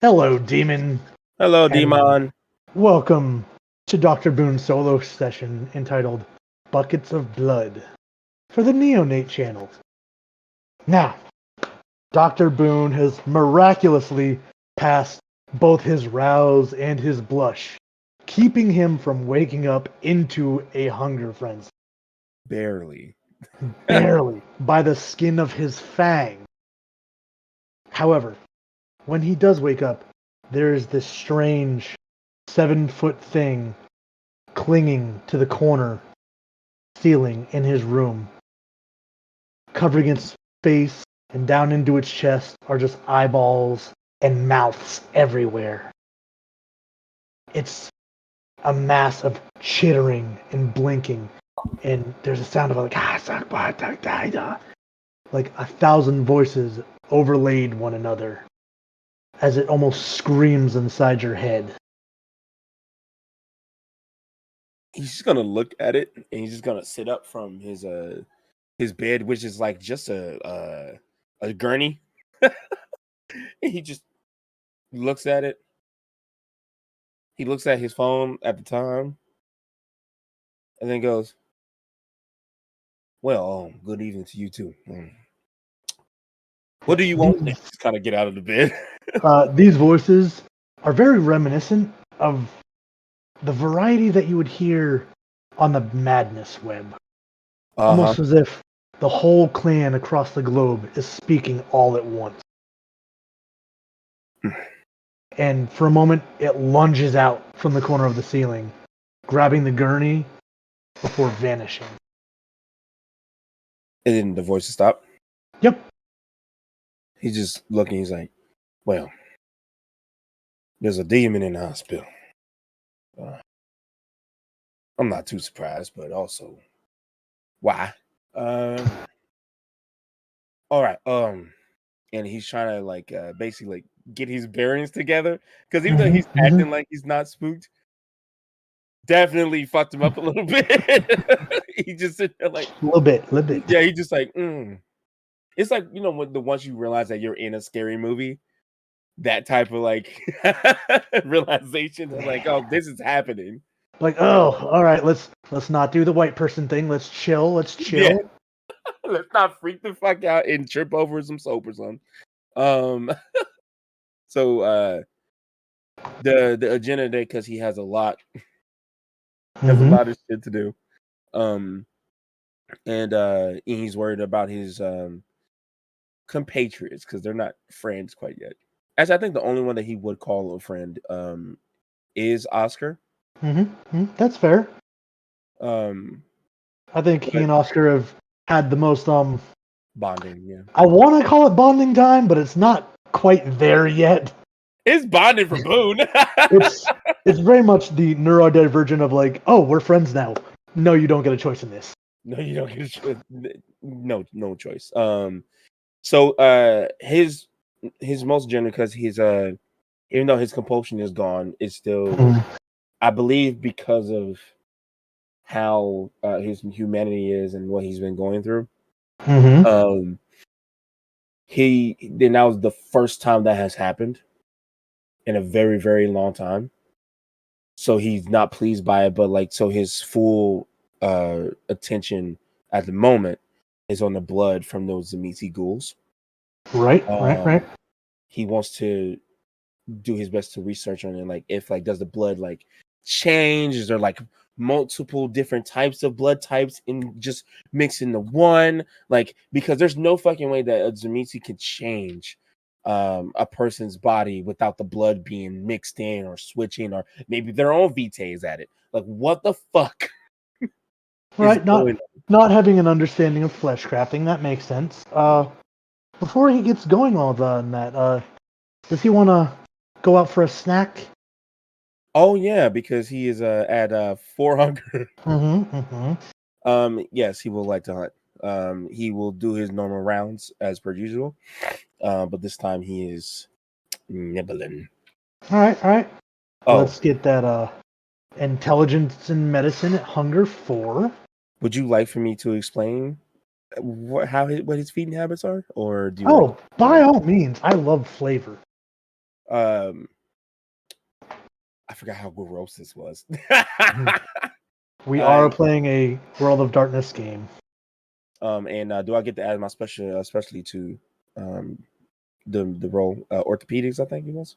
Hello, demon, Hello, and Demon. welcome to Dr. Boone's solo session entitled Buckets of Blood for the Neonate channel. Now, Dr. Boone has miraculously passed both his rouse and his blush, keeping him from waking up into a hunger frenzy, Barely. barely by the skin of his fang. However, when he does wake up, there is this strange 7-foot thing clinging to the corner ceiling in his room. Covering its face and down into its chest are just eyeballs and mouths everywhere. It's a mass of chittering and blinking, and there's a sound of like 1,000 voices overlaid one another as it almost screams inside your head. He's just gonna look at it and he's just gonna sit up from his bed, which is like just a gurney. He just looks at it. He looks at his phone at the time, and then goes, "Well, good evening to you too. What do you want?" And just kind of get out of the bed. These voices are very reminiscent of the variety that you would hear on the Madness web. Almost as if the whole clan across the globe is speaking all at once. And for a moment, it lunges out from the corner of the ceiling, grabbing the gurney before vanishing. And then the voices stop. Yep. He's just looking. He's like, "Well, there's a demon in the hospital. I'm not too surprised, but also, why? All right. And he's trying to basically like get his bearings together because even though he's acting like he's not spooked, definitely fucked him up a little bit. He just sit there like a little bit. Yeah, he just like It's like, you know, when once you realize that you're in a scary movie, that type of like realization of like, oh, this is happening. Like, oh, all right, let's not do the white person thing. Let's chill. Yeah. Let's not freak the fuck out and trip over some soap or something. So the agenda today, because he has a lot of shit to do. And he's worried about his compatriots because they're not friends quite yet. As I think the only one that he would call a friend is Oscar. That's fair. I think he and Oscar have had the most bonding. Yeah, I want to call it bonding time, but it's not quite there yet. It's bonding for Boone. it's very much the neurodivergent of like, oh, we're friends now. No, you don't get a choice in this. No, you don't get a choice. No choice. So his most general, because he's even though his compulsion is gone, it's still I believe because of how his humanity is and what he's been going through. Then that was the first time that has happened in a very, very long time. So he's not pleased by it, but so his full attention at the moment is on the blood from those Zamisi ghouls. Right. He wants to do his best to research on it, if does the blood change? Is there multiple different types of blood types in just mixed into one? Because there's no fucking way that a Zamisi can change a person's body without the blood being mixed in or switching, or maybe their own vitae at it. What the fuck? Right, not having an understanding of flesh crafting, that makes sense. Before he gets going on that, does he want to go out for a snack? Oh yeah, because he is at 400. Yes, he will like to hunt. He will do his normal rounds as per usual, but this time he is nibbling. All right. Let's get that intelligence and medicine at hunger 4. Would you like for me to explain what his feeding habits are, or do you? By all means, I love flavor. I forgot how gross this was. We are playing a World of Darkness game. And do I get to add my especially to the role orthopedics? I think it was.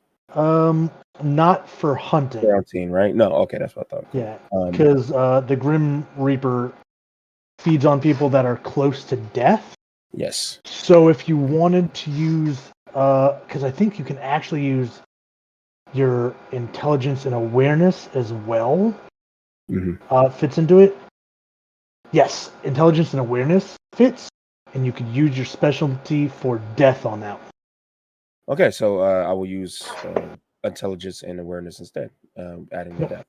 Not for hunting. 13, right? No, okay, that's what I thought. Cool. Yeah, because the Grim Reaper feeds on people that are close to death. Yes. So if you wanted to use, because I think you can actually use your intelligence and awareness as well. Fits into it. Yes, intelligence and awareness fits, and you could use your specialty for death on that one. Okay, so I will use intelligence and awareness instead, adding the death,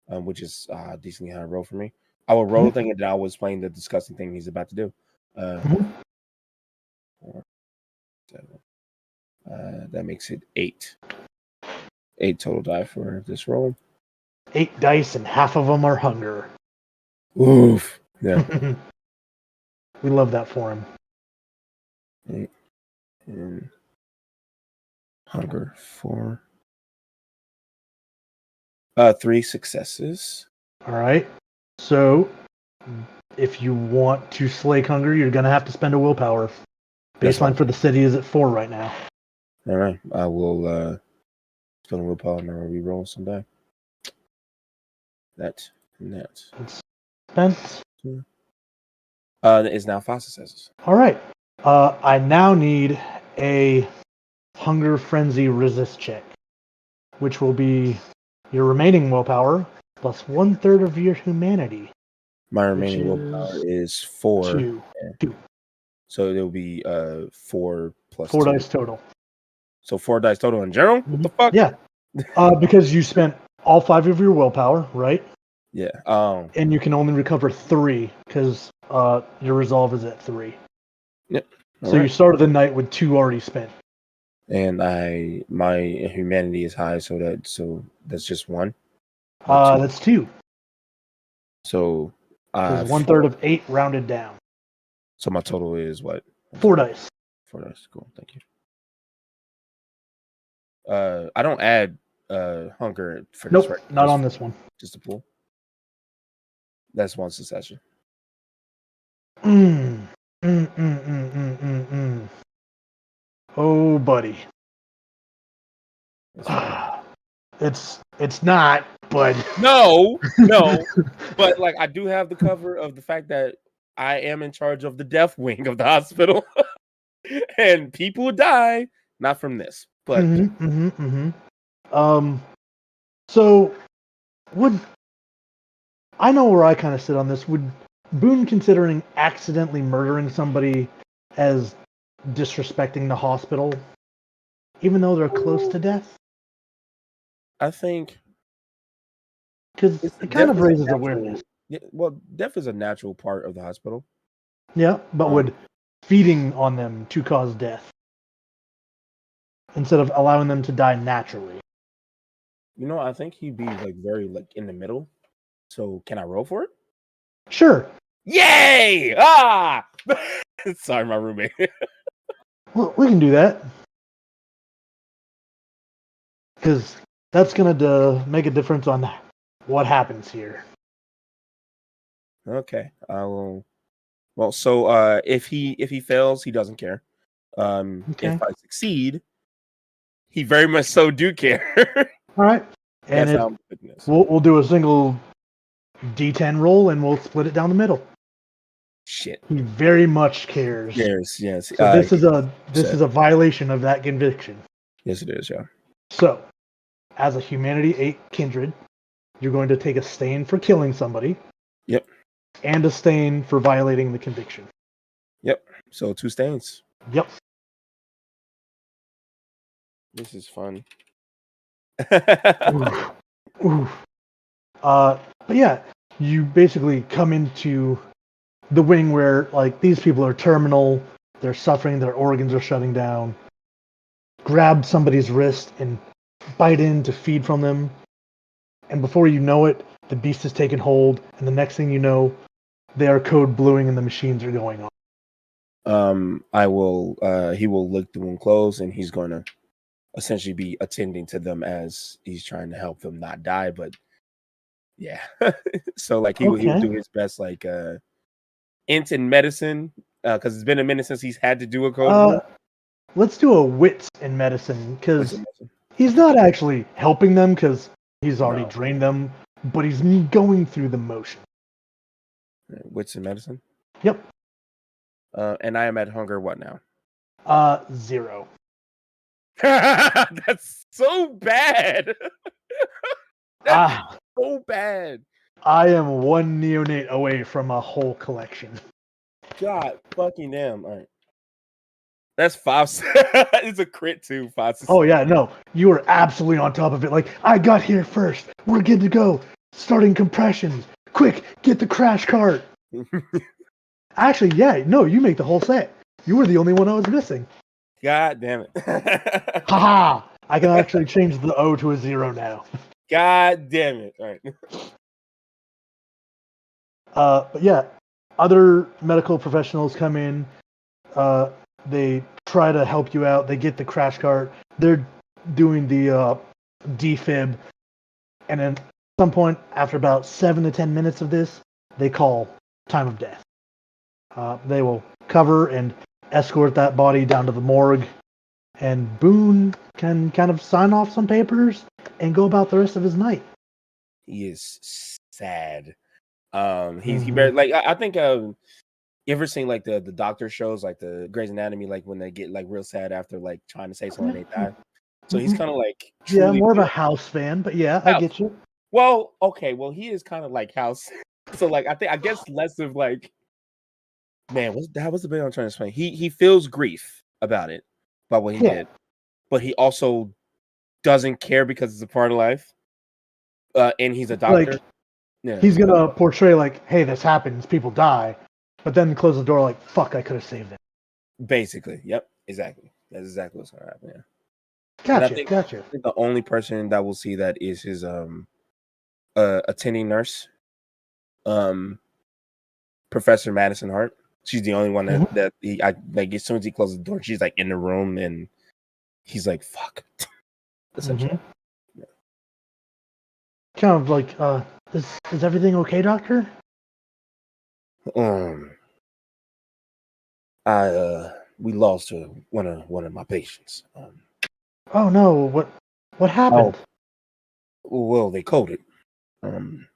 which is decently high roll for me. I will roll thinking that I was playing the disgusting thing he's about to do. 4, 7. That makes it 8. 8 total die for this roll. 8 dice, and half of them are hunger. Oof. Yeah. We love that for him. 8 and hunger 4. 3 successes. All right. So, if you want to slake hunger, you're going to have to spend a willpower. Baseline for the city is at 4 right now. All right. I will spend a willpower and I will re-roll someday. That and that. It's spent. That is now 5 successes. All right. I now need a hunger frenzy resist check, which will be your remaining willpower plus 1/3 of your humanity. My remaining willpower is 4. 2. Yeah. 2. So it'll be 4 plus 4 2. dice total. So 4 dice total in general? What the fuck? Yeah. Because you spent all 5 of your willpower, right? Yeah. And you can only recover 3 because your resolve is at 3. Yep. So you started the night with 2 already spent. And my humanity is high, so that's just 1. That's 2. So because 1/3 of 8 rounded down. So my total is what? 4 dice. 4 dice. Cool. Thank you. I don't add hunger for this, right? Not on this one. Just a pool. That's 1 succession. Oh, buddy. It's not, but no. But like I do have the cover of the fact that I am in charge of the death wing of the hospital, and people die not from this, but So would I know where I kind of sit on this? Would Boone considering accidentally murdering somebody as disrespecting the hospital, even though they're close to death? I think because it kind of raises awareness. Yeah, well, death is a natural part of the hospital. Yeah, but would feeding on them to cause death instead of allowing them to die naturally? You know, I think he'd be like very like in the middle. So can I roll for it? Sure. Yay! Sorry, my roommate. Well, we can do that because that's gonna make a difference on what happens here. Okay, I will. Well, so if he fails, he doesn't care. If I succeed, he very much so do care. All right, and we'll do a single D10 roll, and we'll split it down the middle. Shit, he very much cares. Yes. So this is a violation of that conviction. Yes, it is. Yeah. So, as a humanity 8 kindred, you're going to take a stain for killing somebody. Yep. And a stain for violating the conviction. Yep. So 2 stains. Yep. This is fun. Oof. But yeah, you basically come into the wing where like these people are terminal, they're suffering, their organs are shutting down. Grab somebody's wrist and bite in to feed from them. And before you know it, the beast has taken hold, and the next thing you know, they are code bluing and the machines are going on. He will lick the wound close, and he's going to essentially be attending to them as he's trying to help them not die. But yeah, so like he would Okay. do his best, like int in medicine, because it's been a minute since he's had to do a code blue. Let's do a wits in medicine What's because in medicine? he's not actually helping them because he's already No, drained them, but he's going through the motion. wits in medicine. Yep. And I am at hunger. What now? 0. That's so bad. That's Ah, so bad. I am one neonate away from a whole collection. God fucking damn. All right. That's 5. It's a crit too. 5. Oh yeah, no, you are absolutely on top of it. Like, I got here first. We're good to go. Starting compressions. Quick, get the crash cart. Actually, yeah, no, you make the whole set. You were the only one I was missing. God damn it. Haha! I can actually change the O to a 0 now. God damn it. All right. But yeah, other medical professionals come in. They try to help you out. They get the crash cart. They're doing the defib, and then at some point, after about 7 to 10 minutes of this, they call time of death. They will cover and escort that body down to the morgue, and Boone can kind of sign off some papers and go about the rest of his night. He is sad. He Mhm. like I think you ever seen like the doctor shows like the Grey's Anatomy, like when they get like real sad after like trying to say something they die. So he's kind of like Yeah, truly more of a House fan, but yeah, I House. get you. Well, okay, well he is kind of like House. So like I guess less of like, man, what's the bit I'm trying to explain? He feels grief about it, about what he Yeah, did, but he also doesn't care because it's a part of life. And he's a like doctor. Yeah, he's but gonna portray like, hey, this happens, people die, but then close the door like, fuck, I could have saved them. basically, yep, exactly. That's exactly what's gonna happen. Yeah. And Gotcha. I think the only person that will see that is his attending nurse, um Professor Madison Hart. She's the only one Mhm. that he I like as soon as he closes the door, she's like in the room and he's like, fuck. Essentially. Mhm. Kind of like, is everything okay, doctor? Um I we lost one of my patients. Oh no, what Oh happened? well they coded. Um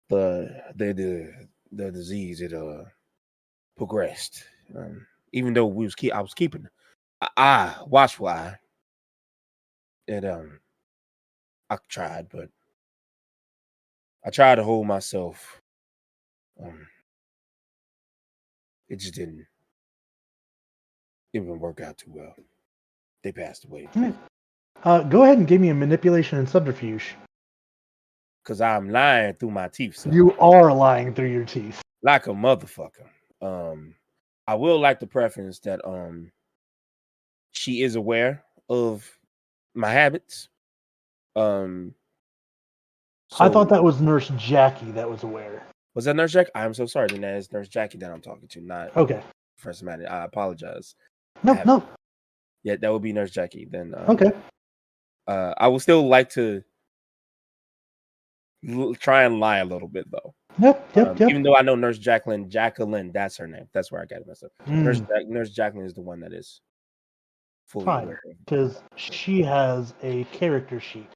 the disease it progressed. Even though I was keeping watch why it I tried, but I tried to hold myself. Um, it just didn't even work out too well. They passed away Hmm. Go ahead and give me a manipulation and subterfuge. because I'm lying through my teeth, son, You are lying through your teeth. like a motherfucker. I will like to preference that she is aware of my habits. Um, I thought so that was Nurse Jackie that was aware. was that Nurse Jackie? I'm so sorry. Then that is Nurse Jackie that I'm talking to, not Okay. Professor Maddie. I apologize. I No, have no. Yeah, that would be Nurse Jackie. Then Okay. I would still like to try and lie a little bit though. Yep. Even though I know Nurse Jacqueline, that's her name. That's where I got it messed up. Mm, Nurse Jacqueline is the one that is fully fine, aware of because she has a character sheet.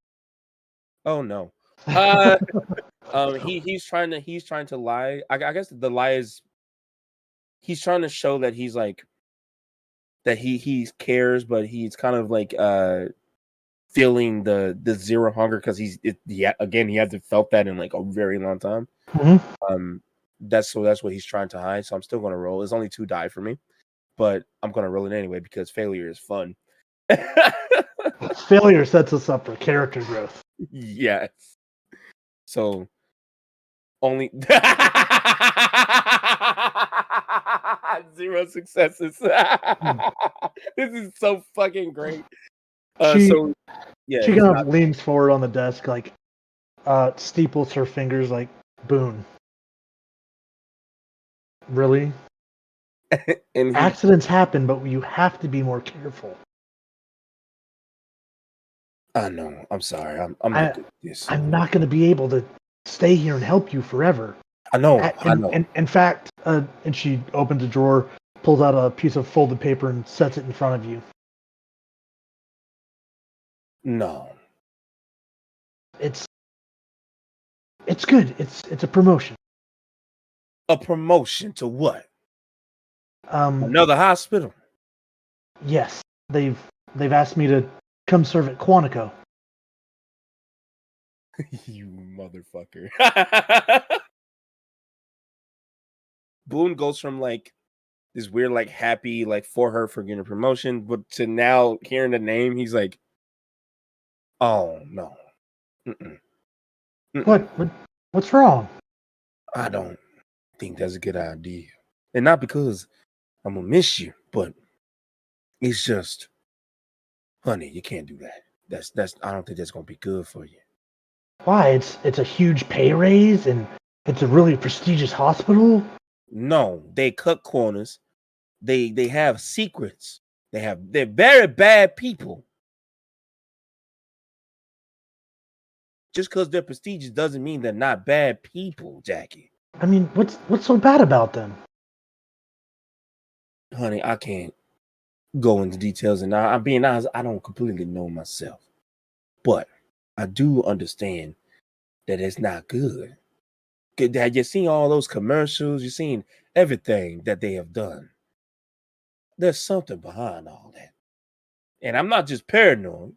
Oh no. Uh he's trying to lie. I guess the lie is he's trying to show that he's like that he cares, but he's kind of like feeling the zero hunger because again he hasn't felt that in like a very long time. Mhm. That's what he's trying to hide. So I'm still gonna roll. It's only 2 die for me, but I'm gonna roll it anyway because failure is fun. Failure sets us up for character growth. Yes. So only 0 successes. Hmm. This is so fucking great. She So yeah, she he's kind not of leans forward on the desk, like steeples her fingers, like Boone. Really? and he Accidents happen, but you have to be more careful. I know. I'm sorry. I'm not good at this. I'm not going to be able to stay here and help you forever. I know. I know. And in fact, and she opens a drawer, pulls out a piece of folded paper, and sets it in front of you. No. It's good. It's a promotion. A promotion to what? Um, Another hospital. yes, they've asked me to come serve at Quantico. You motherfucker. Boone goes from like this weird, like happy, like for her for getting a promotion, but to now hearing the name, he's like, oh no. Mm-mm. Mm-mm. What's wrong? I don't think that's a good idea. And not because I'm gonna miss you, but it's just, honey, you can't do that. That's I don't think that's gonna be good for you. Why? It's a huge pay raise, and it's a really prestigious hospital. No, they cut corners. They have secrets. They're very bad people. Just because they're prestigious doesn't mean they're not bad people, Jackie. I mean, what's so bad about them? Honey, I can't go into details, and I'm being honest, I don't completely know myself. But I do understand that it's not good. That you've seen all those commercials, you've seen everything that they have done. There's something behind all that. And I'm not just paranoid.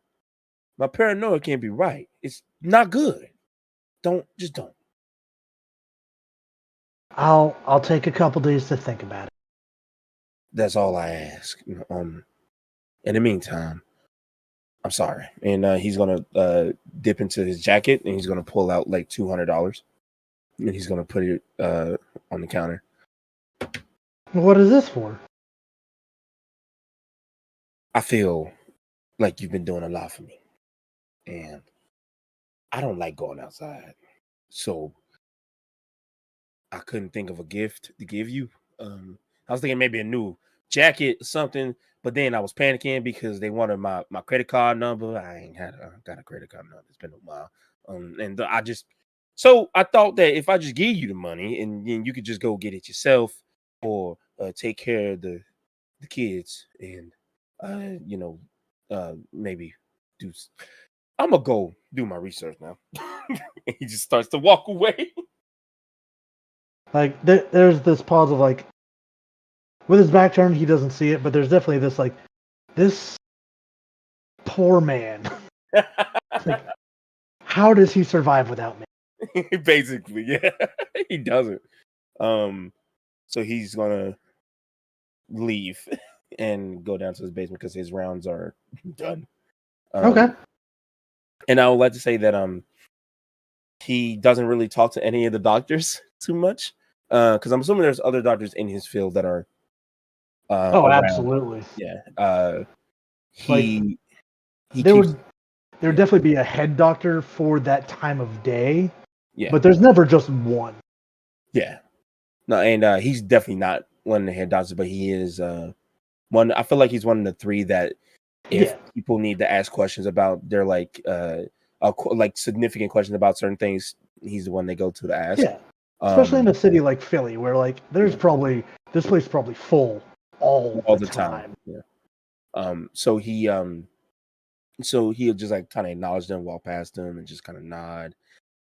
My paranoia can't be right. It's not good. Don't. I'll take a couple days to think about it. That's all I ask. In the meantime, I'm sorry. And he's gonna dip into his jacket and he's gonna pull out like $200 and he's gonna put it on the counter. What is this for? I feel like you've been doing a lot for me, and I don't like going outside, so I couldn't think of a gift to give you. I was thinking maybe a new jacket or something, but then I was panicking because they wanted my credit card number. I ain't got a credit card number. It's been a while. So I thought that if I just gave you the money and then you could just go get it yourself or take care of the kids and maybe do. I'm gonna go do my research now. And he just starts to walk away. Like there's this pause of like, with his back turned, he doesn't see it, but there's definitely this like, this poor man. Like, how does he survive without me? Basically, yeah, he doesn't. So he's gonna leave and go down to his basement because his rounds are done. Okay. And I would like to say that he doesn't really talk to any of the doctors too much. Because I'm assuming there's other doctors in his field that are around. Absolutely. Yeah. He there keeps, would definitely be a head doctor for that time of day. yeah. But there's never just one. Yeah. No, and he's definitely not one of the head doctors, but he is one. I feel like he's one of the three that if people need to ask questions about their like significant questions about certain things, he's the one they go to ask. Yeah. Especially in a city like Philly, where like there's probably this place is probably full all the time. Yeah. So he'll just like kind of acknowledge them, walk past them, and just kind of nod.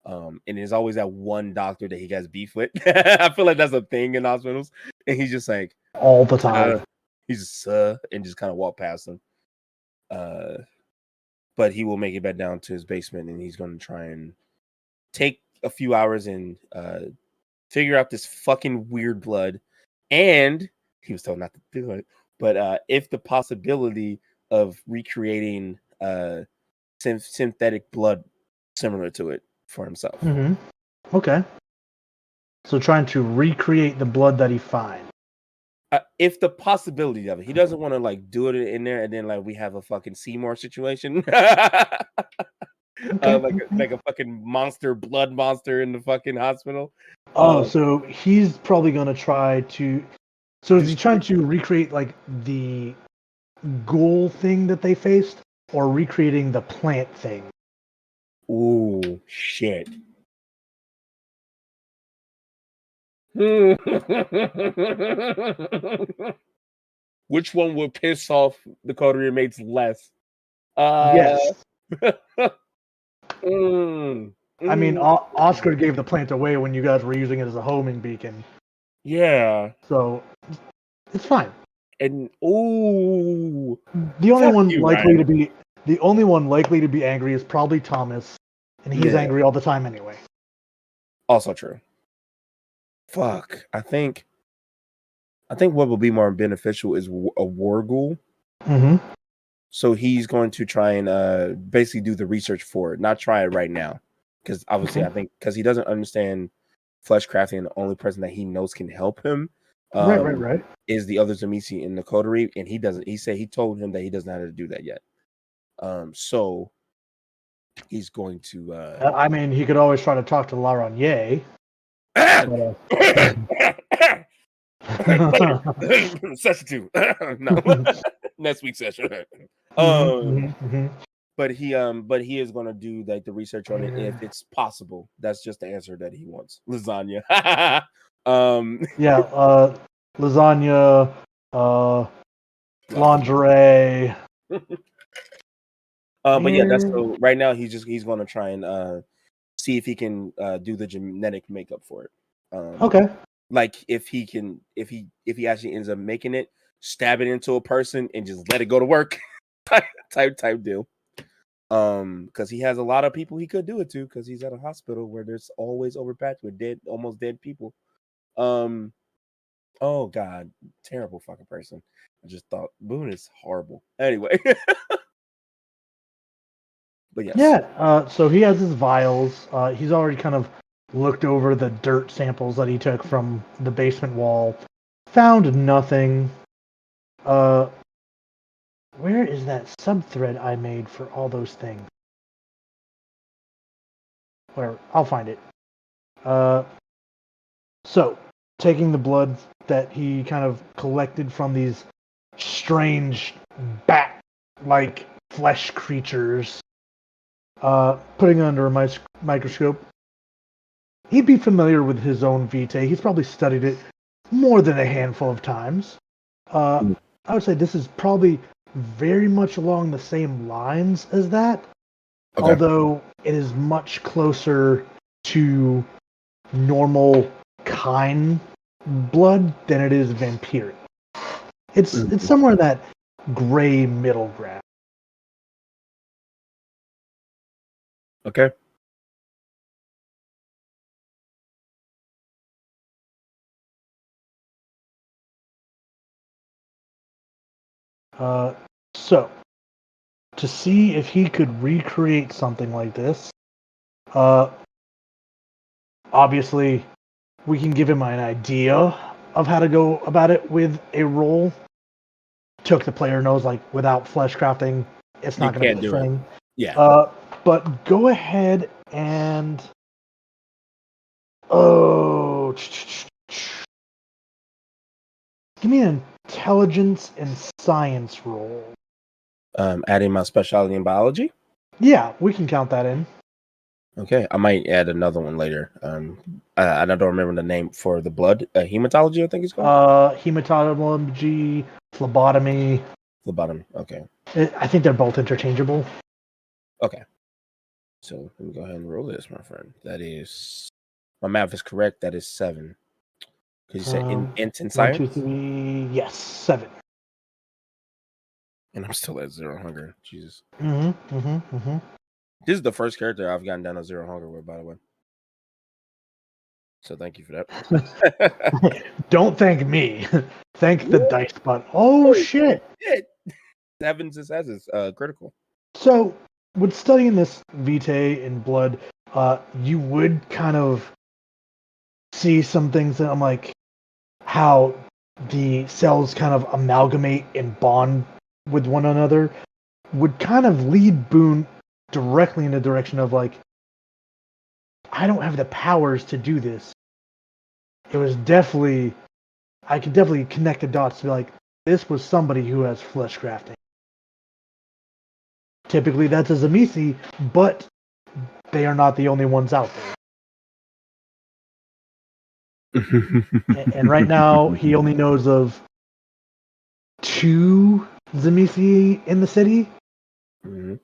And there's always that one doctor that he has beef with. I feel like that's a thing in hospitals, and he's just like all the time. He's just and just kind of walk past them. But he will make it back down to his basement, and he's going to try and take a few hours and figure out this fucking weird blood. And he was told not to do it, but if the possibility of recreating synthetic blood similar to it for himself. Mm-hmm. Okay. So trying to recreate the blood that he finds. If the possibility of it, he doesn't want to like do it in there, and then like we have a fucking Seymour situation, like a fucking blood monster in the fucking hospital. So he's probably gonna try to. So is he trying to recreate like the ghoul thing that they faced? or recreating the plant thing. Ooh, shit. Which one would piss off the coterie mates less? Yes. I mean, Oscar gave the plant away when you guys were using it as a homing beacon. Yeah. So it's fine. And ooh. The only Fuck one you, likely Ryan. to be the only one likely to be angry is probably Thomas, and he's Yeah. angry all the time anyway. Also true. Fuck. I think what would be more beneficial is a war ghoul. Mm-hmm. So he's going to try and basically do the research for it, not try it right now. Because obviously, Okay. I think because he doesn't understand flesh crafting, and the only person that he knows can help him Right. is the other Zamisi in the coterie, and he doesn't. He said he told him that he doesn't know how to do that yet. So he's going to. I mean, he could always try to talk to Laronier. Session 2. No. Next week's session. But he is gonna do like the research on it if it's possible. That's just the answer that he wants. Lasagna. Yeah, lasagna, lingerie. But yeah, that's so right now he's gonna try and see if he can do the genetic makeup for it. Okay. Like if he actually ends up making it, stab it into a person and just let it go to work. type deal. Because he has a lot of people he could do it to, because he's at a hospital where there's always overpacked with almost dead people. Oh god, terrible fucking person. I just thought Boone is horrible. Anyway. But yes. Yeah, so he has his vials. He's already kind of looked over the dirt samples that he took from the basement wall. Found nothing. Where is that subthread I made for all those things? Where I'll find it. So, taking the blood that he kind of collected from these strange bat-like flesh creatures, putting it under a microscope, he'd be familiar with his own vitae. He's probably studied it more than a handful of times. I would say this is probably very much along the same lines as that, although it is much closer to normal kind blood than it is vampiric. It's somewhere in that gray middle ground. Okay. So, to see if he could recreate something like this, obviously, we can give him an idea of how to go about it with a roll. Took the player knows, like, without flesh crafting, it's not going to be a thing. Yeah. But go ahead and give me an intelligence and science roll. Adding my specialty in biology. Yeah, we can count that in. Okay, I might add another one later. I don't remember the name for the blood. Hematology, I think it's called. Hematology, phlebotomy. Phlebotomy. Okay. I think they're both interchangeable. Okay. So let me go ahead and roll this, my friend. That is, my math is correct. That is 7. Because you said int and science. 1, 2, 3. Yes, 7. And I'm still at 0 hunger. Jesus. Mm-hmm. This is the first character I've gotten down to 0 hunger with, by the way. So thank you for that. Don't thank me. Thank the dice button. Oh shit! 7 successes, critical. So, with studying this vitae in blood, you would kind of see some things that I'm like, how the cells kind of amalgamate and bond with one another, would kind of lead Boone directly in the direction of like, I don't have the powers to do this. It was definitely, I could definitely connect the dots to be like, this was somebody who has flesh crafting. typically that's a Zamisi, but they are not the only ones out there. And right now, he only knows of 2 Zamisi in the city. Mhm.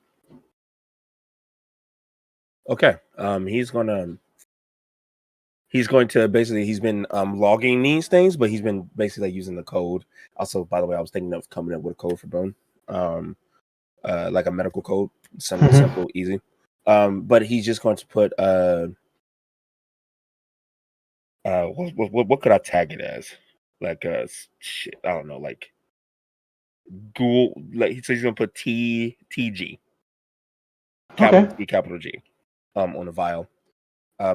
Okay. He's going to basically he's been logging these things, but he's been basically like, using the code. Also, by the way, I was thinking of coming up with a code for Boone, like a medical code, something simple, easy. But he's just going to put what could I tag it as? Like shit, I don't know, like Google. Like he says he's gonna put TG, capital Okay. T, capital G, on a vial.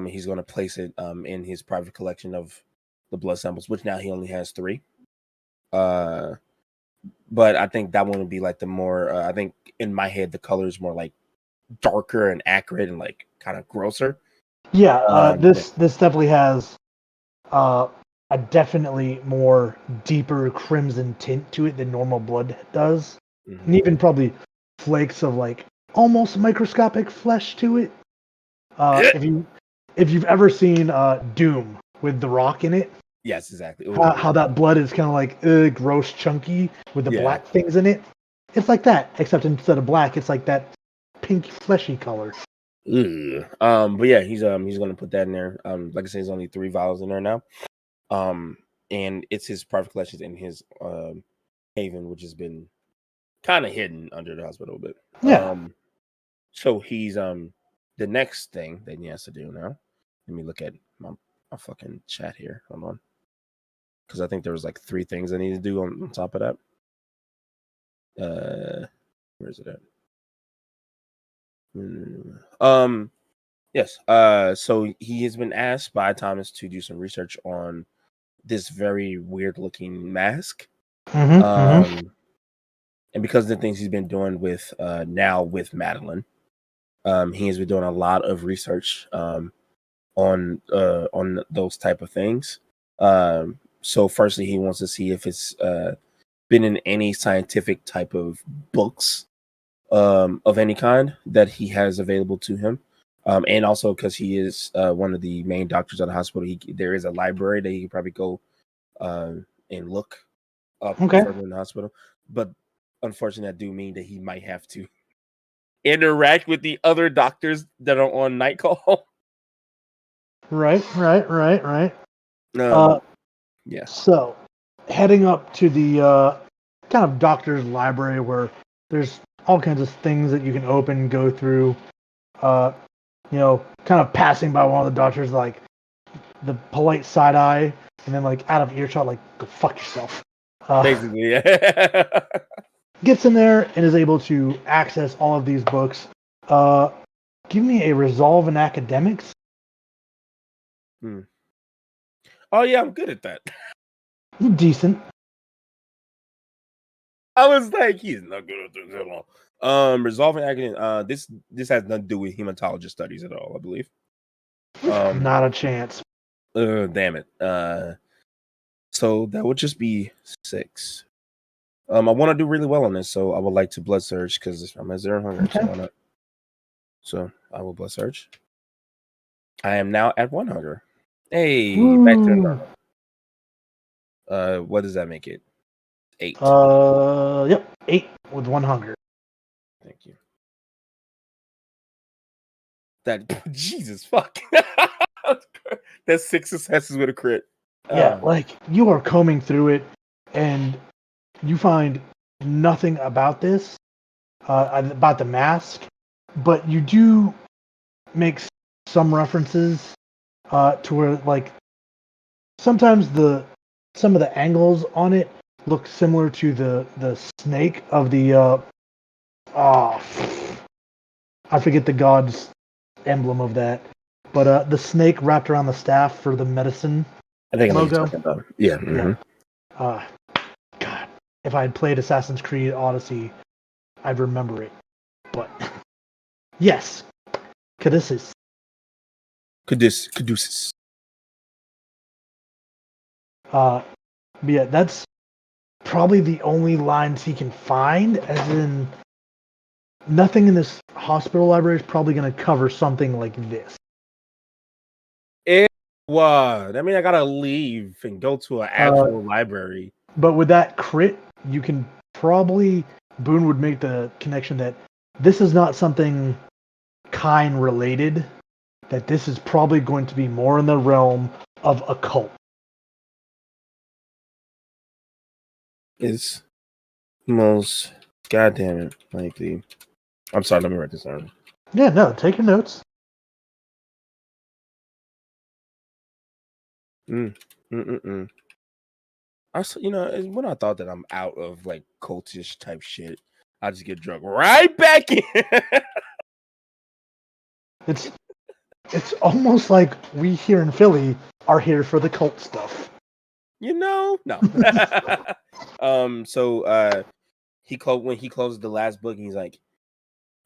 He's going to place it in his private collection of the blood samples, which now he only has 3. But I think that one would be like the more. I think in my head the color is more like darker and accurate and like kind of grosser. Yeah, Yeah. this definitely has a definitely more deeper crimson tint to it than normal blood does, Mm-hmm. and even probably flakes of like almost microscopic flesh to it. If you've ever seen Doom with the Rock in it, Yes, exactly. how that blood is kind of like gross, chunky with the Yeah. black things in it. It's like that, except instead of black, it's like that pink, fleshy color. Ugh. But yeah, he's gonna put that in there. Like I said, there's only 3 vials in there now. And it's his private collections in his haven, which has been kind of hidden under the hospital a bit. Yeah. So he's the next thing that he has to do now. Let me look at my fucking chat here. Hold on, because I think there was like 3 things I need to do on top of that. Where is it at? Yes. So he has been asked by Thomas to do some research on this very weird looking mask. And because of the things he's been doing with now with Madeline, he has been doing a lot of research on those type of things. So firstly, he wants to see if it's been in any scientific type of books of any kind that he has available to him. And also because he is one of the main doctors at the hospital, there is a library that he could probably go and look up further in the hospital. But unfortunately, that do mean that he might have to interact with the other doctors that are on night call. Right. Yeah. So, heading up to the kind of doctor's library where there's all kinds of things that you can open, go through. Kind of passing by one of the doctors, like the polite side eye, and then like out of earshot, like go fuck yourself. Basically, yeah. Gets in there and is able to access all of these books. Give me a resolve in academics. Oh yeah, I'm good at that. Decent. I was like, he's not good at this. Resolving academic. This has nothing to do with hematologist studies at all, I believe. Not a chance. Damn it. So that would just be 6. I want to do really well on this, so I would like to blood surge because I'm at 0 hunger. Okay. So why not? So I will blood surge. I am now at 1 hunger. Hey, back to normal. What does that make it? 8. Yep, 8 with 1 hunger. Thank you. That Jesus fuck. That's 6 successes with a crit. Yeah, like you are combing through it, and you find nothing about this, about the mask, but you do make some references to where, like, sometimes some of the angles on it look similar to the snake of the I forget the god's emblem of that, but the snake wrapped around the staff for the medicine I think I know what you're logo. talking about. Yeah. Mm-hmm. Yeah. God, if I had played Assassin's Creed Odyssey, I'd remember it. But yes, Caduceus. Caduceus. Yeah, that's probably the only lines he can find. As in, nothing in this hospital library is probably going to cover something like this. What? I mean, I gotta leave and go to an actual library. But with that crit, you can probably Boone would make the connection that this is not something kind related. That this is probably going to be more in the realm of occult. It's most goddamn it likely. I'm sorry. Let me write this down. Yeah, no, take your notes. I when I thought that I'm out of like cultish type shit, I just get drunk right back in. It's almost like we here in Philly are here for the cult stuff. No. So when he closes the last book, he's like,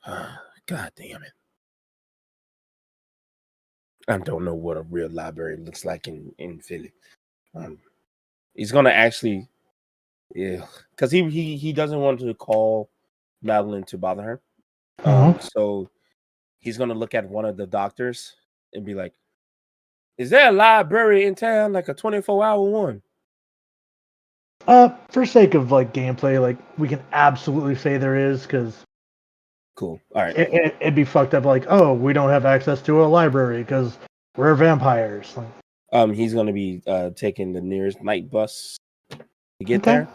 God damn it. I don't know what a real library looks like in Philly. He's gonna actually, because he doesn't want to call Madeline to bother her. So he's gonna look at one of the doctors and be like, "Is there a library in town, like a 24-hour one?" For sake of like gameplay, like we can absolutely say there is, because Cool. All right. it'd be fucked up. Like, oh, we don't have access to a library because we're vampires. Like, He's gonna be taking the nearest night bus to get there.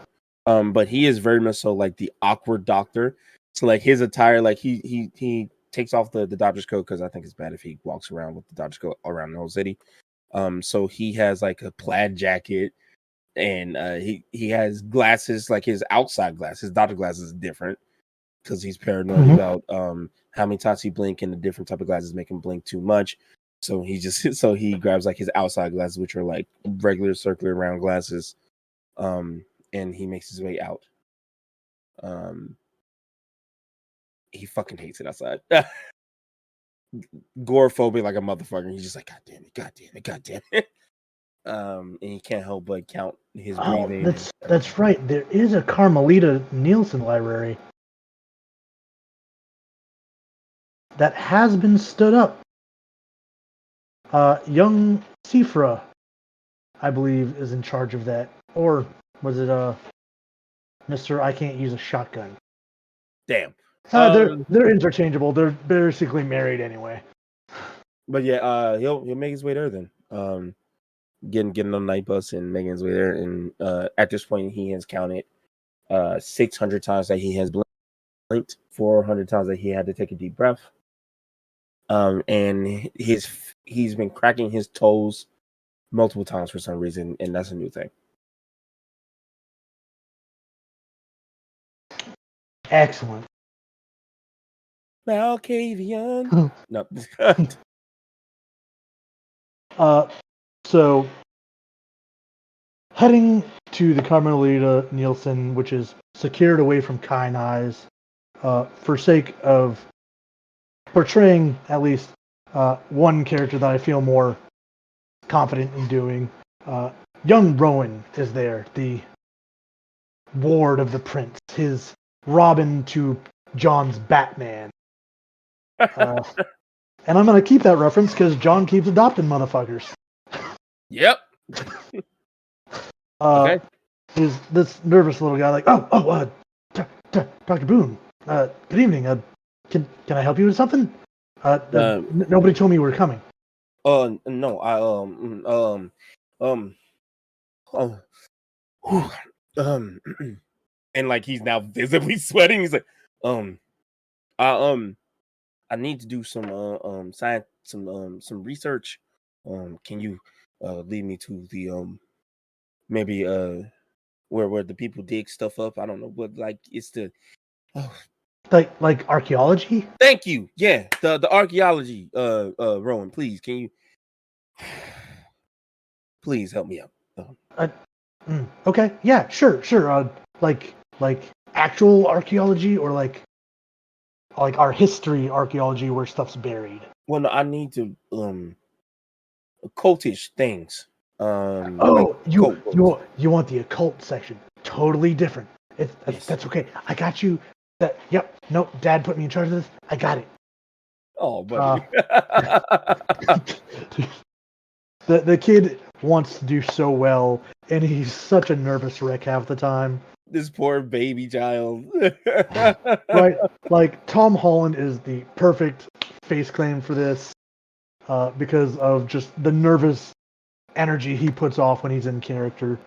But he is very much so like the awkward doctor. So like his attire, like he takes off the doctor's coat because I think it's bad if he walks around with the doctor's coat around the whole city. So he has like a plaid jacket, and he has glasses, like his outside glasses. His doctor glasses is different because he's paranoid about how many times he blink, and the different type of glasses make him blink too much. So he grabs like his outside glasses, which are like regular circular round glasses, and he makes his way out. He fucking hates it outside. Agoraphobic like a motherfucker. He's just like, God damn it. And he can't help but count his breathing. That's right. There is a Carmelita Nielsen library that has been stood up. Young Sifra, I believe, is in charge of that. Or was it Mr. I can't use a shotgun? Damn. They're interchangeable. They're basically married anyway. But yeah, he'll make his way there then. Getting on the night bus and making his way there. And at this point, he has counted 600 times that he has blinked, 400 times that he had to take a deep breath. And he's been cracking his toes multiple times for some reason, and that's a new thing. Excellent. Malkavian. No. So heading to the Carmelita Nielsen, which is secured away from Kind eyes, for sake of portraying at least one character that I feel more confident in doing. Young Rowan is there, the ward of the prince, his Robin to John's Batman. And I'm going to keep that reference because John keeps adopting motherfuckers. Yep. Okay. Is this nervous little guy like, Dr. Boone, good evening. Can I help you with something? Nobody told me you were coming. No, and like he's now visibly sweating. He's like, I need to do some science, some research. Can you lead me to the maybe where the people dig stuff up? I don't know, but like it's the like archaeology. Thank you. Yeah, the archaeology. Rowan, please, can you please help me out? Okay, yeah, sure. Like actual archaeology, or like our history archaeology where stuff's buried. Well, no, I need to cultish things. You want the occult section? Totally different. Yes. That's okay. I got you. Yep. Nope. Dad put me in charge of this. I got it. Oh, buddy. The kid wants to do so well, and he's such a nervous wreck half the time. This poor baby child. Right? Like Tom Holland is the perfect face claim for this, because of just the nervous energy he puts off when he's in character.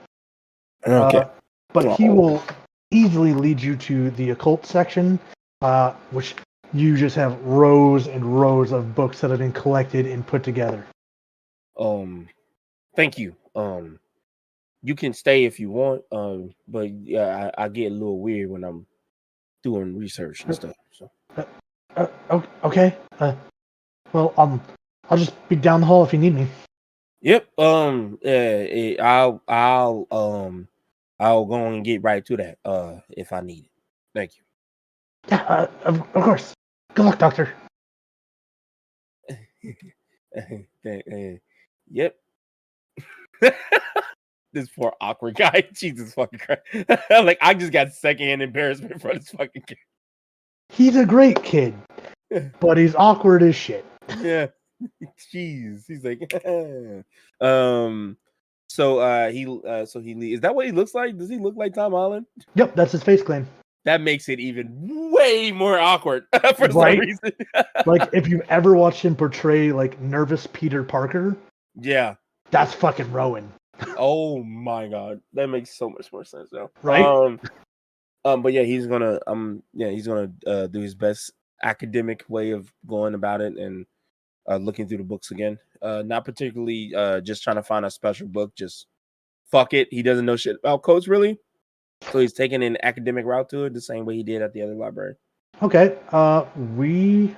Okay. But he will easily lead you to the occult section, which you just have rows and rows of books that have been collected and put together. Thank you. You can stay if you want. But yeah, I get a little weird when I'm doing research and stuff. So. Okay. Well, I'll just be down the hall if you need me. Yep. I'll go and get right to that. If I need it. Thank you. Yeah. Of course. Good luck, Doctor. Yep. This poor awkward guy. Jesus fucking Christ. Like I just got secondhand embarrassment for this fucking kid. He's a great kid, but he's awkward as shit. Yeah. Jeez. He's like so he is that what he looks like? Does he look like Tom Holland? Yep, that's his face claim. That makes it even way more awkward for some reason. Like if you've ever watched him portray like nervous Peter Parker, yeah, that's fucking Rowan. Oh my god, that makes so much more sense now. Right? But yeah, he's gonna do his best academic way of going about it and looking through the books again. Not particularly just trying to find a special book. Just fuck it. He doesn't know shit about codes really, so he's taking an academic route to it the same way he did at the other library. Okay. We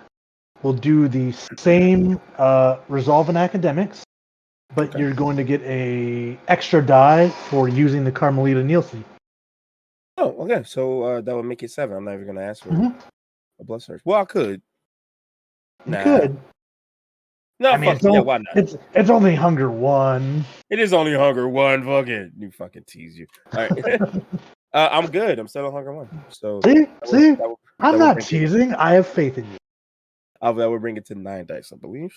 will do the same resolve in academics, but you're going to get a extra die for using the Carmelita Nielsen. Oh, okay. So that would make it 7. I'm not even going to ask for a blood search. Well, I could. You could. No, I mean, why not? It's only Hunger 1. It is only Hunger 1. Fuck it. You fucking tease you. All right. I'm good. I'm still on Hunger 1. So see, I'm not teasing. I have faith in you. That would bring it to 9 dice, I believe.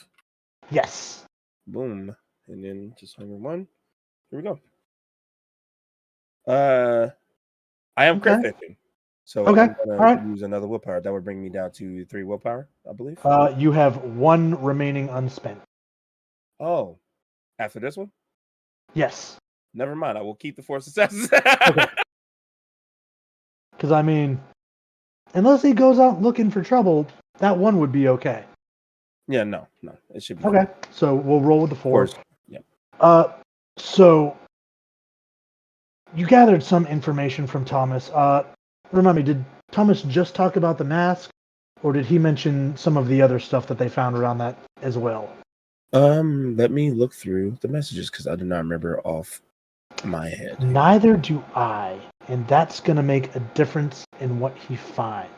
Yes. Boom. And then just Hunger 1. Here we go. I am crit fifthing. So I'm gonna use another willpower. That would bring me down to 3 willpower, I believe. You have 1 remaining unspent. Oh, after this one? Yes. Never mind. I will keep the 4 successes. Because I mean, unless he goes out looking for trouble, that 1 would be okay. Yeah, no, it should be okay. Fine. So we'll roll with the 4. Yeah. So you gathered some information from Thomas. Remind me, did Thomas just talk about the mask, or did he mention some of the other stuff that they found around that as well? Let me look through the messages because I do not remember off my head. Neither do I, and that's gonna make a difference in what he finds.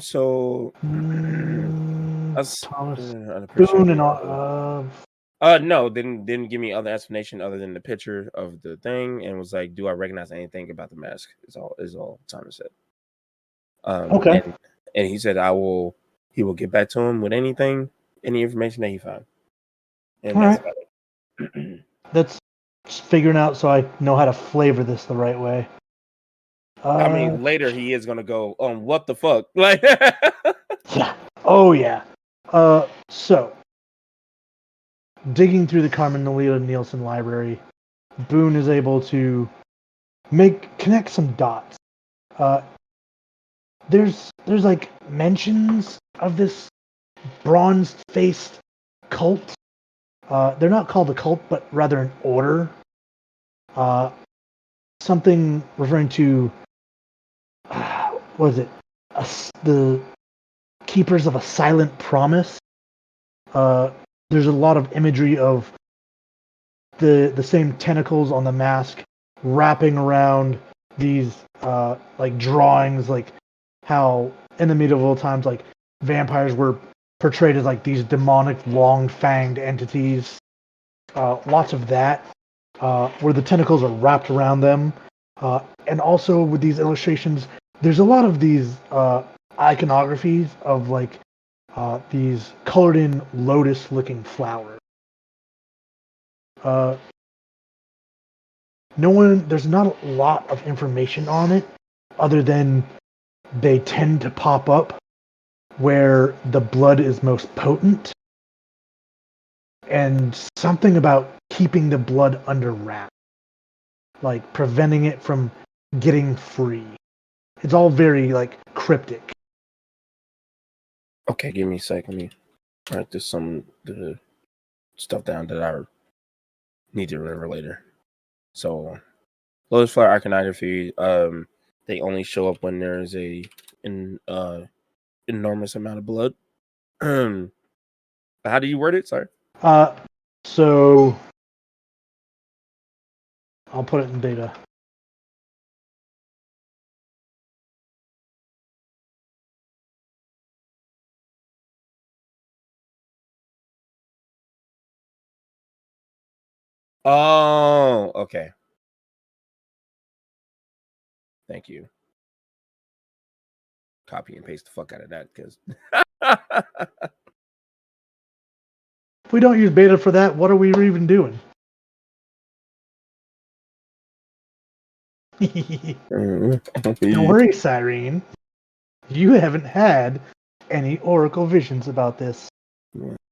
So Thomas Boone and no, didn't give me other explanation other than the picture of the thing, and was like, "Do I recognize anything about the mask?" Is all Thomas said. Okay. And he said he will get back to him with any information that he found. And all that's right. That's just figuring out so I know how to flavor this the right way. I mean, later he is gonna go, what the fuck? Like yeah. Oh yeah. So digging through the Carmelita Nielsen library, Boone is able to connect some dots. There's like mentions of this bronze-faced cult. They're not called a cult, but rather an order. Something referring to the Keepers of a Silent Promise. There's a lot of imagery of the same tentacles on the mask wrapping around these like drawings, like how in the medieval times like vampires were portrayed as like these demonic long-fanged entities. Lots of that where the tentacles are wrapped around them, and also with these illustrations there's a lot of these iconographies of like these colored in lotus looking flowers. Uh, there's not a lot of information on it other than they tend to pop up where the blood is most potent and something about keeping the blood under wraps, like preventing it from getting free. It's all very like cryptic. Okay, give me a second. Let me write the stuff down that I need to remember later. So, lotus flower iconography. They only show up when there is an enormous amount of blood. How do you word it? Sorry. Uh, so I'll put it in data. Oh, okay. Thank you. Copy and paste the fuck out of that because If we don't use beta for that, what are we even doing? Don't worry, Cyrene. You haven't had any oracle visions about this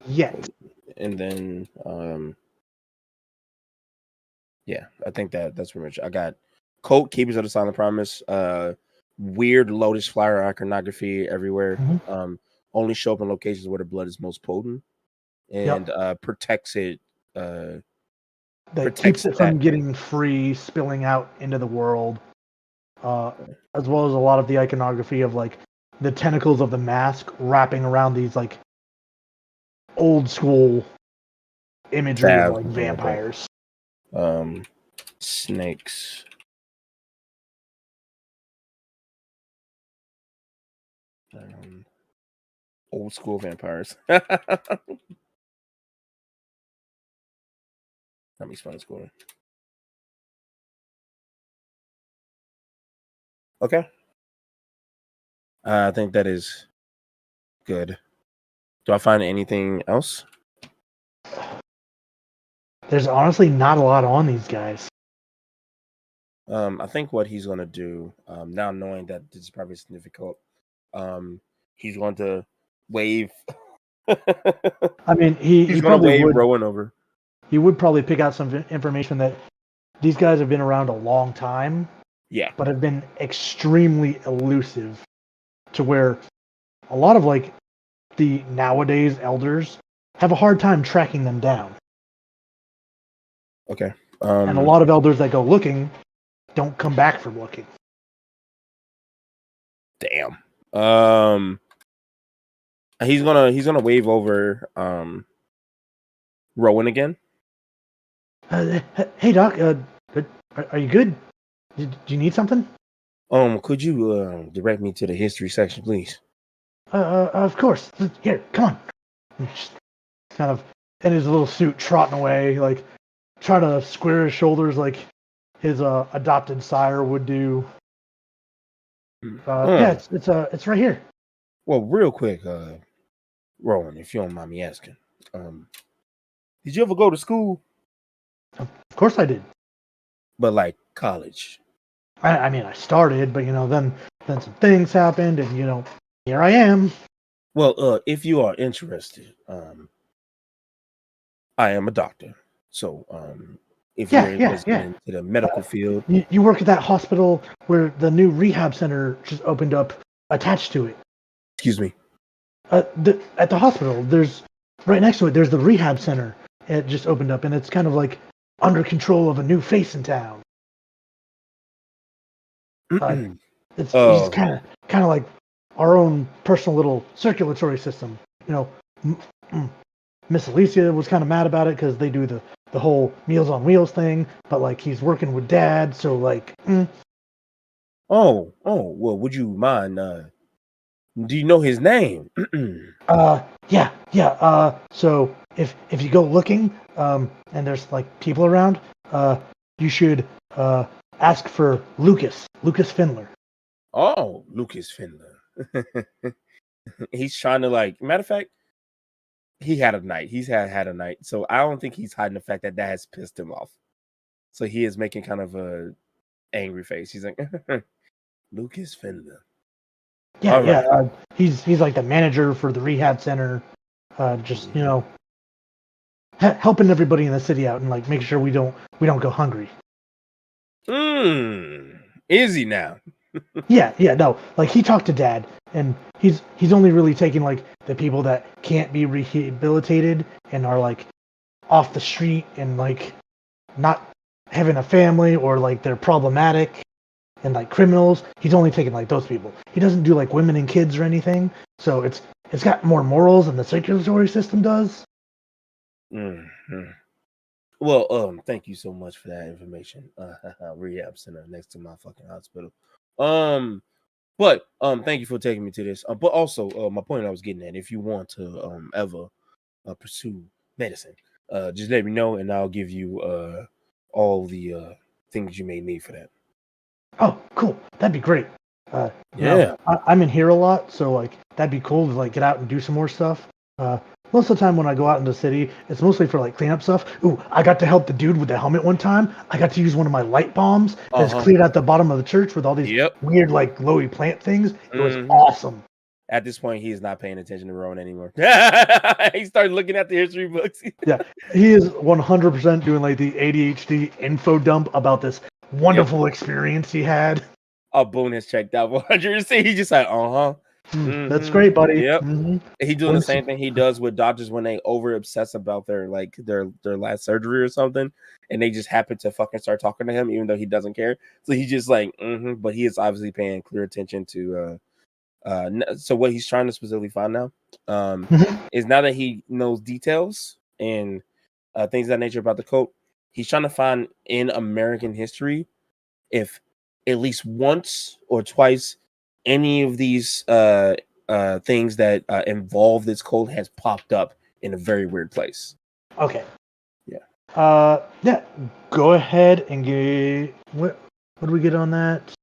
yet. And then yeah, I think that's pretty much. I got Colt, Keepers of the Silent Promise, weird lotus flower iconography everywhere. Mm-hmm. Only show up in locations where the blood is most potent, and protects it. That Protects keeps it from that. getting free, spilling out into the world, as well as a lot of the iconography of like the tentacles of the mask wrapping around these like old school imagery of like vampires. Snakes. Old school vampires. Let me spell it school. Okay. I think that is good. Do I find anything else? There's honestly not a lot on these guys. I think what he's going to do, now knowing that this is probably significant, he's going to wave. I mean, he's he going to probably wave would. Rowan over. He would probably pick out some information that these guys have been around a long time. Yeah. But have been extremely elusive to where a lot of like the nowadays elders have a hard time tracking them down. Okay. And a lot of elders that go looking don't come back from looking. Damn. He's gonna wave over Rowan again. Hey Doc, are you good? Do you need something? Could you direct me to the history section, please? Of course. Here, come on. And just kind of in his little suit, trotting away, like trying to square his shoulders like his adopted sire would do. Yeah, it's right here. Well, real quick, Rowan, if you don't mind me asking, did you ever go to school? Of course I did. But like college? I mean, I started, but then some things happened, and here I am. Well, if you are interested, I am a doctor, so if you're interested into the medical field, you work at that hospital where the new rehab center just opened up, attached to it. Excuse me. At the hospital, there's right next to it. There's the rehab center. It just opened up, and it's kind of like under control of a new face in town. It's just kind of like our own personal little circulatory system. Miss Alicia was kind of mad about it because they do the whole Meals on Wheels thing, but like he's working with Dad, so like. Oh, well, would you mind? Do you know his name? Yeah. So if you go looking, and there's like people around, you should ask for Lucas Findler. Oh, Lucas Finland. He's trying to like. Matter of fact, he had a night. He's had a night. So I don't think he's hiding the fact that has pissed him off. So he is making kind of a angry face. He's like, Lucas Finland. Yeah, All yeah. right. He's like the manager for the rehab center. Just helping everybody in the city out and like make sure we don't go hungry. Is he now? Yeah, yeah. No, like he talked to Dad, and he's only really taking like the people that can't be rehabilitated and are like off the street and like not having a family or like they're problematic and like criminals. He's only taking like those people. He doesn't do like women and kids or anything. So it's got more morals than the circulatory system does. Mm-hmm. Well, thank you so much for that information. Rehab center next to my fucking hospital. But thank you for taking me to this. But also, my point I was getting at, if you want to ever pursue medicine, just let me know and I'll give you all the things you may need for that. Oh, cool. That'd be great. Yeah. I'm in here a lot, so like that'd be cool to like get out and do some more stuff. Uh, Most of the time when I go out in the city, it's mostly for like cleanup stuff. Ooh, I got to help the dude with the helmet one time. I got to use one of my light bombs that's cleared out the bottom of the church with all these Yep. weird like glowy plant things. It was Mhm. awesome. At this point, he is not paying attention to Rowan anymore. He started looking at the history books. Yeah, he is 100% doing like the ADHD info dump about this wonderful experience he had. Oh, Boone has checked out 100. He's just like, That's great, buddy. Yep. Mm-hmm. He doing the same thing he does with doctors when they over obsess about their last surgery or something, and they just happen to fucking start talking to him, even though he doesn't care. So he's just like, but he is obviously paying clear attention to so what he's trying to specifically find now is now that he knows details and things of that nature about the cult, he's trying to find in American history if at least once or twice any of these things that involve this cult has popped up in a very weird place. Okay. Yeah. Yeah. Go ahead and get what do we get on that?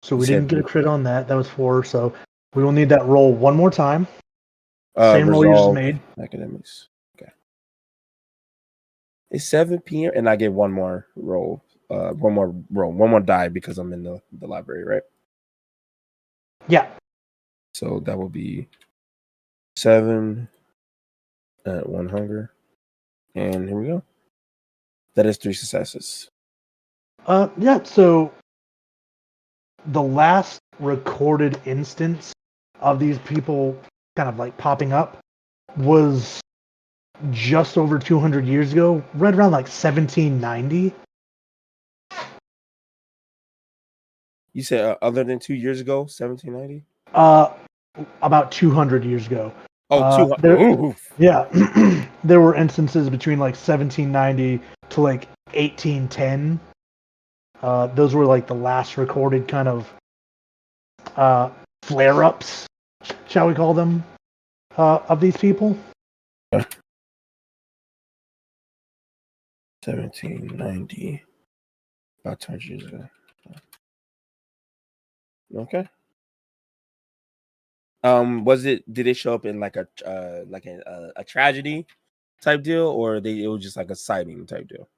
So we didn't get a crit on that. That was 4. So we will need that roll one more time. Same roll you just made. Academics. Okay. It's 7 p.m. and I get one more roll. One more die because I'm in the library, right? Yeah. So that will be 7 at 1 hunger. And here we go. That is 3 successes. Yeah, so the last recorded instance of these people kind of like popping up was just over 200 years ago, right around like 1790. You said other than 2 years ago, 1790? About 200 years ago. Oh, 200. Yeah, there were instances between like 1790 to like 1810. Those were like the last recorded kind of flare-ups, shall we call them, of these people. 1790. About 200 years ago. Okay. Did it show up in like a tragedy type deal, or it was just like a sighting type deal?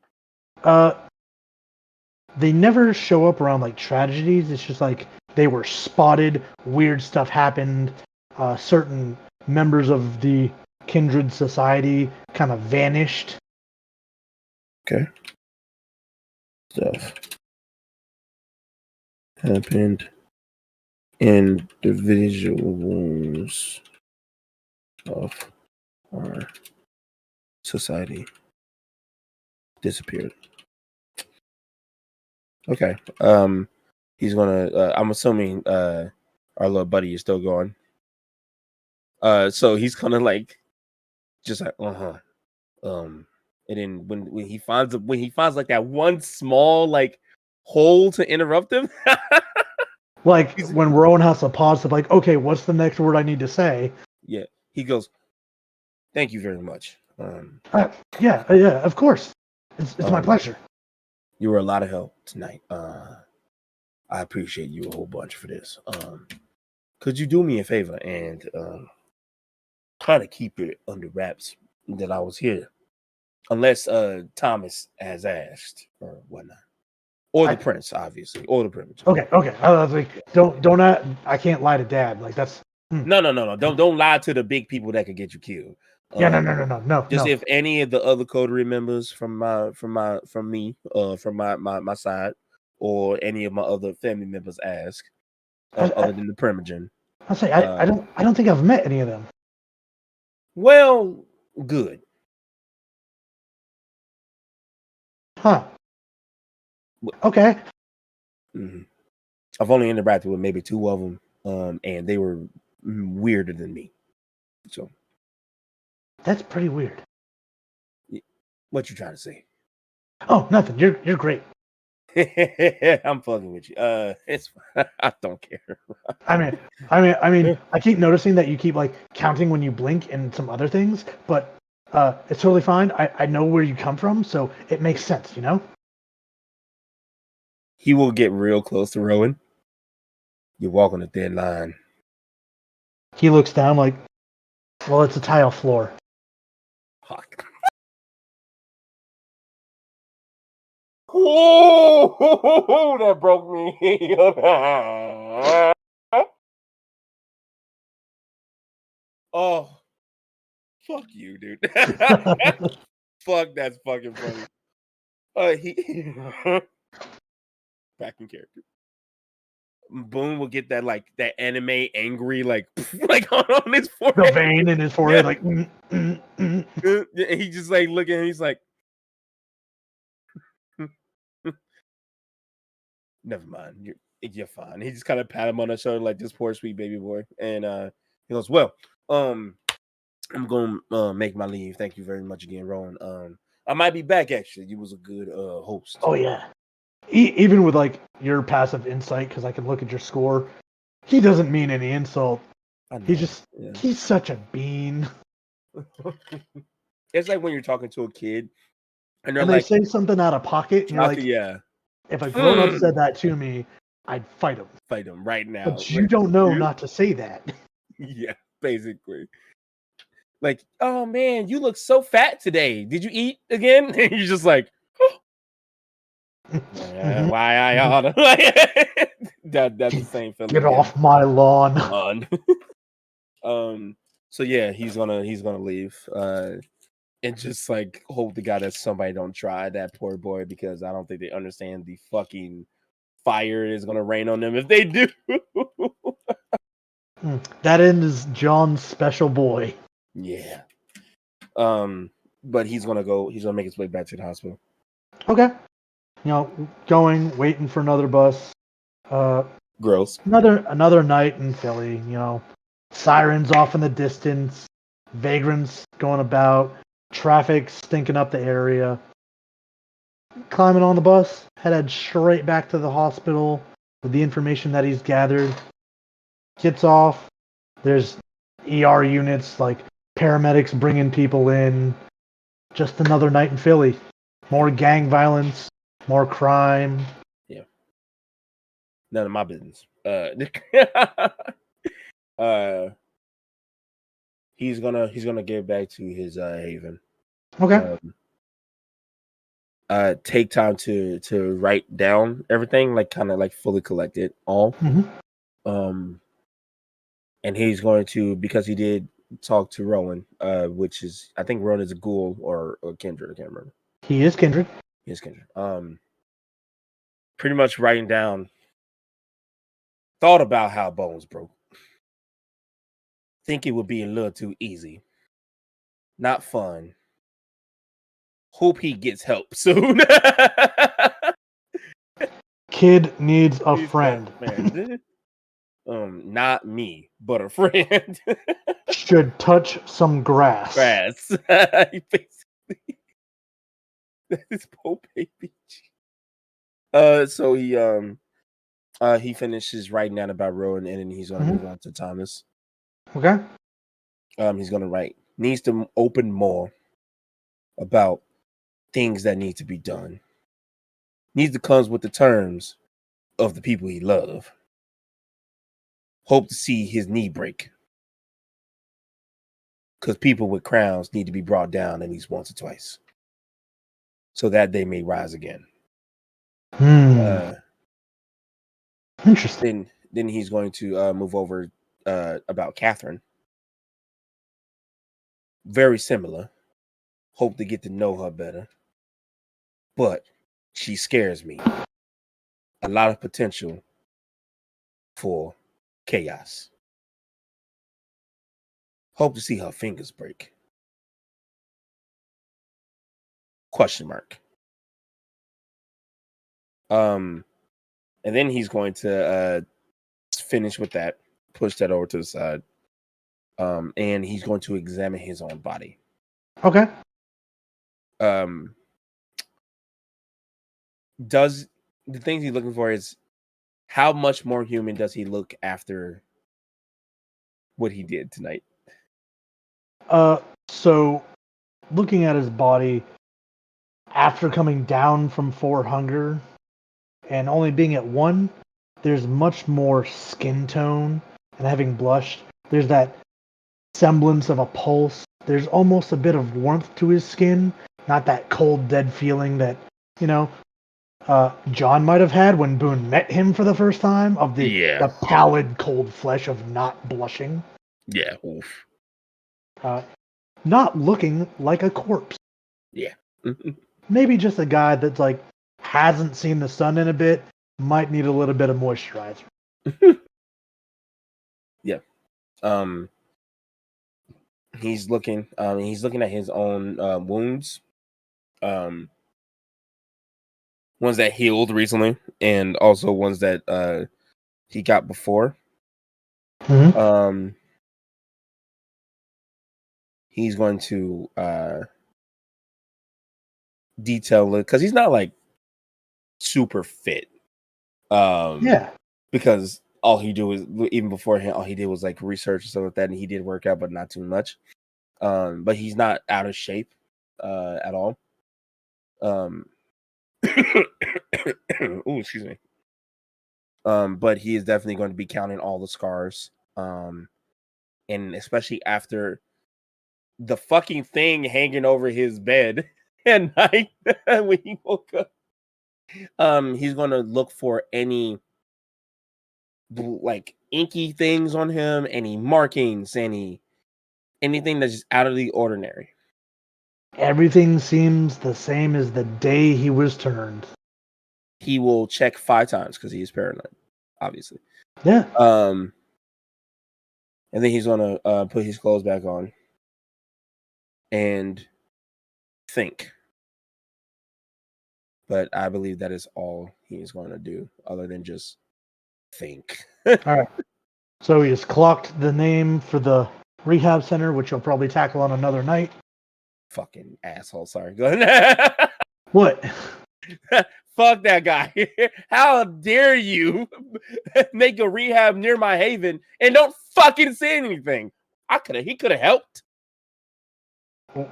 They never show up around like tragedies. It's just like they were spotted, weird stuff happened, certain members of the kindred society kind of vanished. Okay. Stuff happened. Individuals of our society disappeared. Okay. He's gonna. I'm assuming our little buddy is still going. So he's kind of like, just like, and then when he finds like that one small like hole to interrupt him. Like when Rowan has to pause to like, okay, what's the next word I need to say? Yeah, he goes, "Thank you very much." Yeah, of course. It's my pleasure. You were a lot of help tonight. I appreciate you a whole bunch for this. Could you do me a favor and kind of keep it under wraps that I was here, unless Thomas has asked or whatnot, or the prince, obviously, or the prince. Okay. I was like, don't. I can't lie to Dad. Like that's. No. Don't lie to the big people that could get you killed. Yeah, no. Just if any of the other coterie members from my side, or any of my other family members ask, other than the primogen. I'll say I don't think I've met any of them. Well, good. Huh. Okay. Mm-hmm. I've only interacted with maybe 2 of them, and they were weirder than me. So that's pretty weird. What you trying to say? Oh, nothing. You're great. I'm fucking with you. It's I don't care. I mean, I keep noticing that you keep like counting when you blink and some other things, but it's totally fine. I know where you come from, so it makes sense, you know? He will get real close to Rowan. You're walking a thin line. He looks down like, well, it's a tile floor. Fuck. Oh, that broke me. Oh, fuck you, dude. Fuck, that's fucking funny. He back in character. Boone will get that like that anime angry like like on his forehead. The vein in his forehead, like. He just like looking. He's like, never mind. You're fine. He just kind of pat him on the shoulder like this poor sweet baby boy, and he goes, well, I'm gonna make my leave. Thank you very much again, Rowan. I might be back actually. You was a good host. Oh yeah. Even with like your passive insight, because I can look at your score, he doesn't mean any insult. He's such a bean. It's like when you're talking to a kid and they say something out of pocket, and you're like, yeah. If a grown up said that to me, I'd fight him. Fight him right now. But you don't know not to say that. Yeah, basically. Like, oh man, you look so fat today. Did you eat again? And you're just like, why I oughta. That's the same feeling. Get off my lawn. So yeah, he's gonna leave. And just like hope to God that somebody don't try that poor boy, because I don't think they understand the fucking fire is gonna rain on them if they do. That is John's special boy. Yeah. But he's gonna make his way back to the hospital. Okay. Waiting for another bus. Gross. Another night in Philly, sirens off in the distance, vagrants going about, traffic stinking up the area. Climbing on the bus, headed straight back to the hospital with the information that he's gathered. Gets off. There's ER units, like paramedics bringing people in. Just another night in Philly. More gang violence, more crime. Yeah. None of my business. He's gonna get back to his haven. Okay. Take time to write down everything, like kind of like fully collect it all. Mm-hmm. And he's going to, because he did talk to Rowan, which is, I think Rowan is a ghoul or kindred. I can't remember. He is kindred. He is kindred. Pretty much writing down. Thought about how Bones broke. Think it would be a little too easy. Not fun. Hope he gets help soon. Kid needs a friend. Not me, but a friend. Should touch some grass. Basically. This poor baby. So he finishes writing down about Rowan, and then he's gonna move on to Thomas. Okay. He's gonna write. Needs to open more about things that need to be done. Needs to come with the terms of the people he loved. Hope to see his knee break. Because people with crowns need to be brought down at least once or twice, so that they may rise again. Interesting. Then he's going to move over about Catherine. Very similar. Hope to get to know her better. But she scares me. A lot of potential for chaos. Hope to see her fingers break. Question mark. And then he's going to finish with that, push that over to the side. And he's going to examine his own body. Okay. Does the things he's looking for is how much more human does he look after what he did tonight? So looking at his body after coming down from 4 hunger and only being at 1, there's much more skin tone, and having blushed, there's that semblance of a pulse. There's almost a bit of warmth to his skin, not that cold, dead feeling that, John might have had when Boone met him for the first time, of the pallid, cold flesh of not blushing. Yeah. Oof. Not looking like a corpse. Yeah. Maybe just a guy that's like hasn't seen the sun in a bit, might need a little bit of moisturizer. Yeah. He's looking at his own wounds. Ones that healed recently, and also ones that he got before. Mm-hmm. He's going to detail it because he's not like super fit. Yeah. Because all he do is, even beforehand, all he did was like research and stuff like that, and he did work out, but not too much. But he's not out of shape at all. Oh, excuse me. But he is definitely going to be counting all the scars. And especially after the fucking thing hanging over his bed at night when he woke up. He's gonna look for any like inky things on him, any markings, anything that's just out of the ordinary. Everything seems the same as the day he was turned. He will check 5 times because he is paranoid, obviously. Yeah. And then he's gonna put his clothes back on and think. But I believe that is all he is going to do, other than just think. All right. So he has clocked the name for the rehab center, which you'll probably tackle on another night. Fucking asshole. Sorry. Go ahead. What? Fuck that guy. How dare you make a rehab near my haven and don't fucking say anything? He could have helped.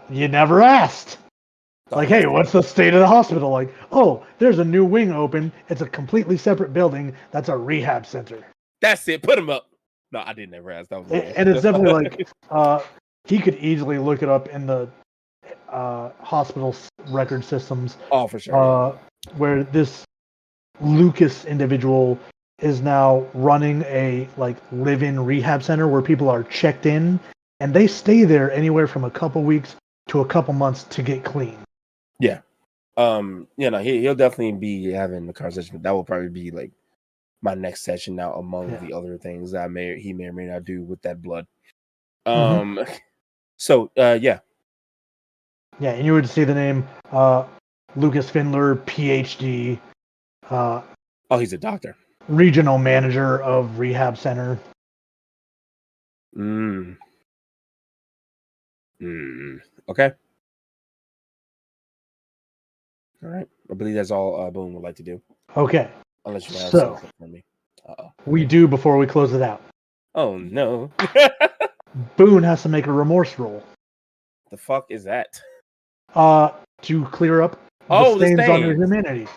You never asked. Like, hey, what's the state of the hospital? Like, oh, there's a new wing open. It's a completely separate building. That's a rehab center. That's it. Put him up. No, I didn't ever ask. That was and it's definitely like, he could easily look it up in the hospital record systems. Oh, for sure. Where this Lucas individual is now running a like live-in rehab center where people are checked in and they stay there anywhere from a couple weeks to a couple months to get clean. Yeah. He'll definitely be having the conversation. That will probably be like my next session now among the other things that he may or may not do with that blood. So yeah. Yeah, and you would see the name Lucas Findler, PhD. He's a doctor. Regional manager of rehab center. Okay. All right. I believe that's all Boone would like to do. Okay. Unless you have something for me. We do before we close it out. Oh, no. Boone has to make a remorse roll. The fuck is that? To clear up the stains on your humanity.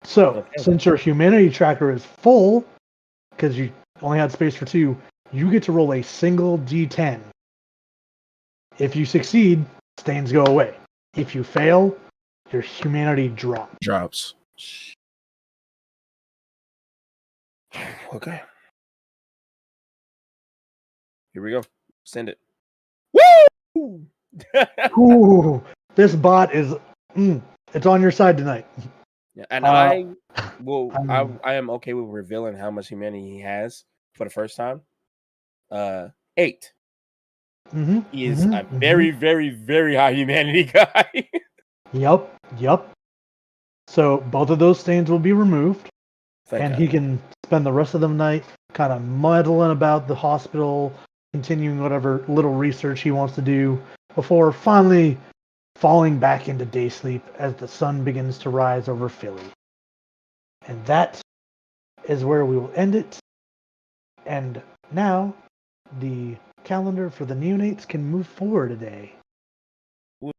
So, Okay. since your humanity tracker is full, because you only had space for 2, you get to roll a single d10. If you succeed, stains go away. If you fail, your humanity drops. Drops. Okay. Here we go. Send it. Woo! Ooh, this bot is, it's on your side tonight. Yeah, and Uh, I am okay with revealing how much humanity he has for the first time. 8. He is a very, very, very high humanity guy. Yep. So both of those stains will be removed, Thank and God. he can spend the rest of the night kind of muddling about the hospital, continuing whatever little research he wants to do before finally falling back into day sleep as the sun begins to rise over Philly. And that is where we will end it. And now the calendar for the neonates can move forward a day.